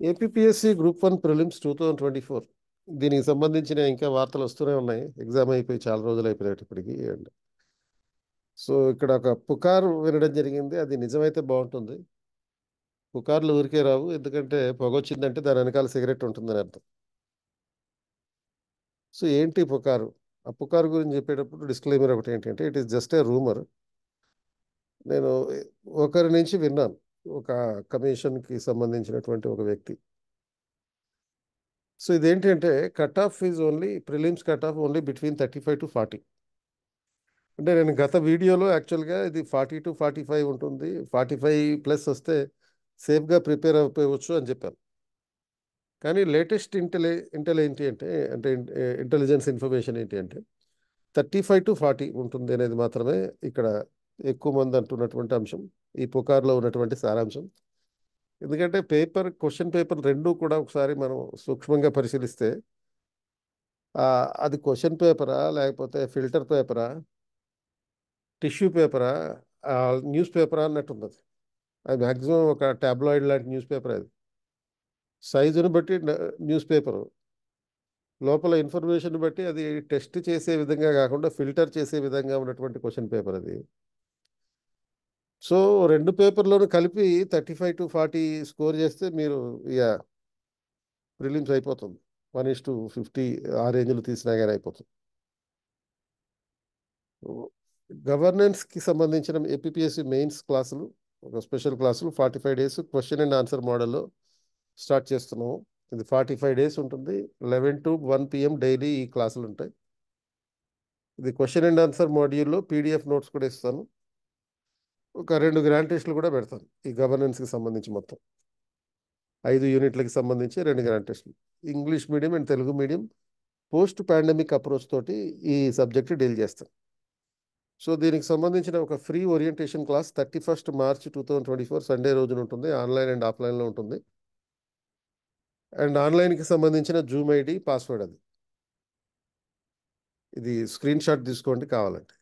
APPSC group 1 prelims 2024 దీనికి సంబంధించిన ఇంకా వార్తలు వస్తూనే ఉన్నాయి. ఎగ్జామ్ అయిపోయి చాలా రోజులు అయిపోయినప్పటికీ. అండ్ సో ఇక్కడ ఒక పుకారు వినడం జరిగింది. అది నిజమైతే బాగుంటుంది. పుకార్లు ఊరికే రావు, ఎందుకంటే పొగొచ్చిందంటే దాని వెనకాల సిగరెట్ ఉంటుందని అర్థం. సో ఏంటి పుకారు? ఆ పుకారు గురించి చెప్పేటప్పుడు డిస్క్లైమర్ ఒకటి ఏంటంటే, it is just a rumour. నేను ఒకరి నుంచి విన్నాను, ఒక కమిషన్కి సంబంధించినటువంటి ఒక వ్యక్తి. సో ఇదేంటంటే, cut off is only prelims cut off only between 35 to 40. అంటే నేను గత వీడియోలో యాక్చువల్గా ఇది 40 to 45 ఉంటుంది, 45+ వస్తే సేఫ్గా ప్రిపేర్ అయిపోవచ్చు అని చెప్పాను. కానీ లేటెస్ట్ ఇంటెల్ ఏంటి అంటే ఇంటెలిజెన్స్ ఇన్ఫర్మేషన్ ఏంటి అంటే 35 to 40 ఉంటుంది అనేది మాత్రమే ఇక్కడ ఎక్కువ మంది అంటున్నటువంటి అంశం, ఈ పుకార్లో ఉన్నటువంటి సారాంశం. ఎందుకంటే క్వశ్చన్ పేపర్ రెండూ కూడా ఒకసారి మనం సూక్ష్మంగా పరిశీలిస్తే అది క్వశ్చన్ పేపరా, లేకపోతే ఫిల్టర్ పేపరా, టిష్యూ పేపరా, న్యూస్ పేపరా అన్నట్టుంది. అది మ్యాక్సిమం ఒక టాబ్లాయిడ్ లాంటి న్యూస్ పేపర్. అది సైజుని బట్టి న్యూస్ పేపరు, లోపల ఇన్ఫర్మేషన్ బట్టి అది టెస్ట్ చేసే విధంగా కాకుండా ఫిల్టర్ చేసే విధంగా ఉన్నటువంటి క్వశ్చన్ పేపర్ అది. సో రెండు పేపర్లను కలిపి 35 to 40 స్కోర్ చేస్తే మీరు ఇక ప్రిలిమ్స్ అయిపోతుంది. 1:50 ఆ రేంజ్లో తీసినా కానీ అయిపోతుంది. గవర్నెన్స్కి సంబంధించిన ఏపీపీఎస్సీ మెయిన్స్ క్లాసులు, ఒక స్పెషల్ క్లాసులు 45 days క్వశ్చన్ అండ్ ఆన్సర్ మోడల్లో స్టార్ట్ చేస్తున్నాము. ఇది 45 days ఉంటుంది. 11 to 1 PM డైలీ ఈ క్లాసులు ఉంటాయి. ఇది క్వశ్చన్ అండ్ ఆన్సర్ మాడ్యూల్లో పీడిఎఫ్ నోట్స్ కూడా ఇస్తాను. ఒక 2 గ్రాండ్ టెస్టులు కూడా పెడతాను ఈ గవర్నెన్స్కి సంబంధించి. మొత్తం 5 యూనిట్లకి సంబంధించి 2 గ్రాండ్ టెస్టులు. English medium and Telugu medium post pandemic approach తోటి ఈ సబ్జెక్ట్ డీల్ చేస్తాను. సో దీనికి సంబంధించిన ఒక free orientation class 31st March 2024 Sunday రోజున ఉంటుంది. ఆన్లైన్ అండ్ ఆఫ్లైన్లో ఉంటుంది. అండ్ ఆన్లైన్కి సంబంధించిన జూమ్ ఐడి పాస్వర్డ్, ఇది స్క్రీన్ షాట్ తీసుకోండి కావాలంటే.